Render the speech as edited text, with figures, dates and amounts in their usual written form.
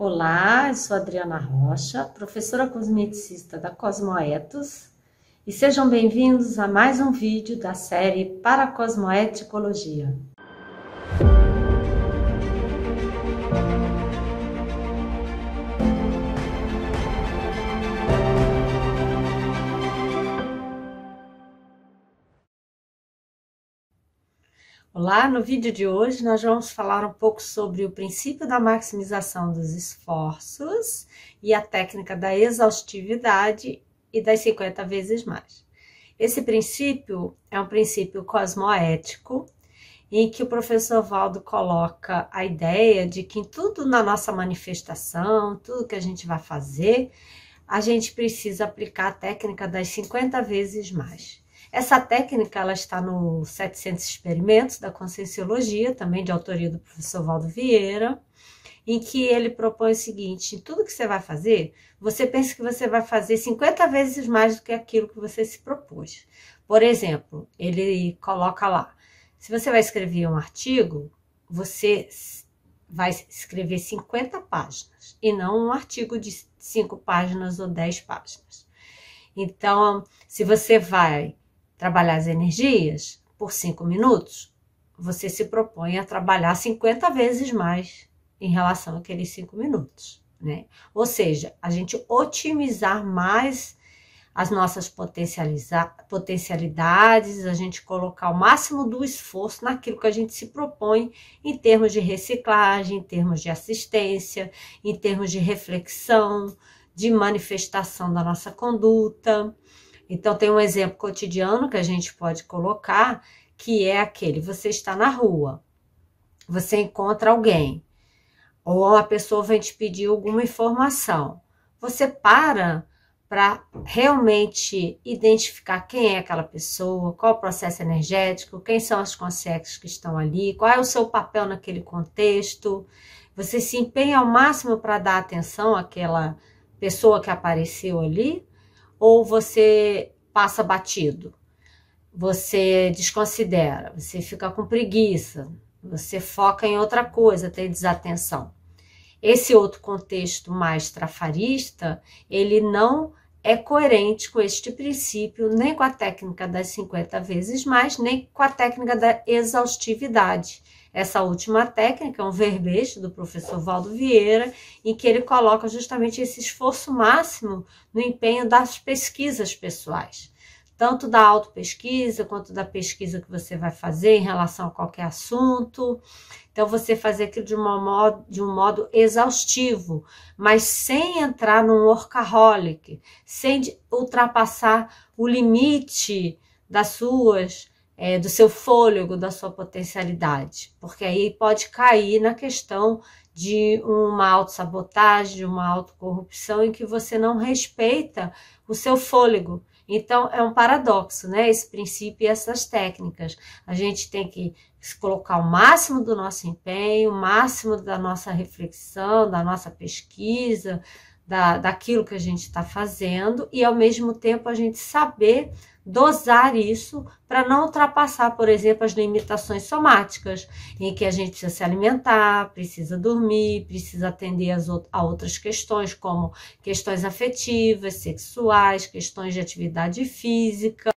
Olá, eu sou Adriana Rocha, professora cosmeticista da Cosmoetos, e sejam bem-vindos a mais um vídeo da série Para Cosmoeticologia. Olá, no vídeo de hoje nós vamos falar um pouco sobre o princípio da maximização dos esforços e a técnica da exaustividade e das 50 vezes mais. Esse princípio é um princípio cosmoético em que o professor Valdo coloca a ideia de que em tudo na nossa manifestação, tudo que a gente vai fazer, a gente precisa aplicar a técnica das 50 vezes mais. Essa técnica ela está no 700 Experimentos da Conscienciologia, também de autoria do professor Valdo Vieira, em que ele propõe o seguinte: em tudo que você vai fazer, você pensa que você vai fazer 50 vezes mais do que aquilo que você se propôs. Por exemplo, ele coloca lá, se você vai escrever um artigo, você vai escrever 50 páginas, e não um artigo de 5 páginas ou 10 páginas. Então, se você vai trabalhar as energias por 5 minutos, você se propõe a trabalhar 50 vezes mais em relação àqueles 5 minutos, né? Ou seja, a gente otimizar mais as nossas potencialidades, a gente colocar o máximo do esforço naquilo que a gente se propõe em termos de reciclagem, em termos de assistência, em termos de reflexão, de manifestação da nossa conduta. Então, tem um exemplo cotidiano que a gente pode colocar, que é aquele: você está na rua, você encontra alguém, ou uma pessoa vem te pedir alguma informação. Você para realmente identificar quem é aquela pessoa, qual o processo energético, quem são as consciências que estão ali, qual é o seu papel naquele contexto. Você se empenha ao máximo para dar atenção àquela pessoa que apareceu ali, ou você passa batido, você desconsidera, você fica com preguiça, você foca em outra coisa, tem desatenção. Esse outro contexto mais trafarista, ele não é coerente com este princípio, nem com a técnica das 50 vezes mais, nem com a técnica da exaustividade. Essa última técnica é um verbete do professor Valdo Vieira, em que ele coloca justamente esse esforço máximo no empenho das pesquisas pessoais, tanto da autopesquisa quanto da pesquisa que você vai fazer em relação a qualquer assunto. Então, você fazer aquilo de um modo exaustivo, mas sem entrar num workaholic, sem ultrapassar o limite do seu fôlego, da sua potencialidade, porque aí pode cair na questão de uma autossabotagem, de uma autocorrupção, em que você não respeita o seu fôlego. Então, é um paradoxo, né? Esse princípio e essas técnicas. A gente tem que colocar o máximo do nosso empenho, o máximo da nossa reflexão, da nossa pesquisa, daquilo que a gente está fazendo, e ao mesmo tempo a gente saber dosar isso para não ultrapassar, por exemplo, as limitações somáticas, em que a gente precisa se alimentar, precisa dormir, precisa atender a outras questões, como questões afetivas, sexuais, questões de atividade física.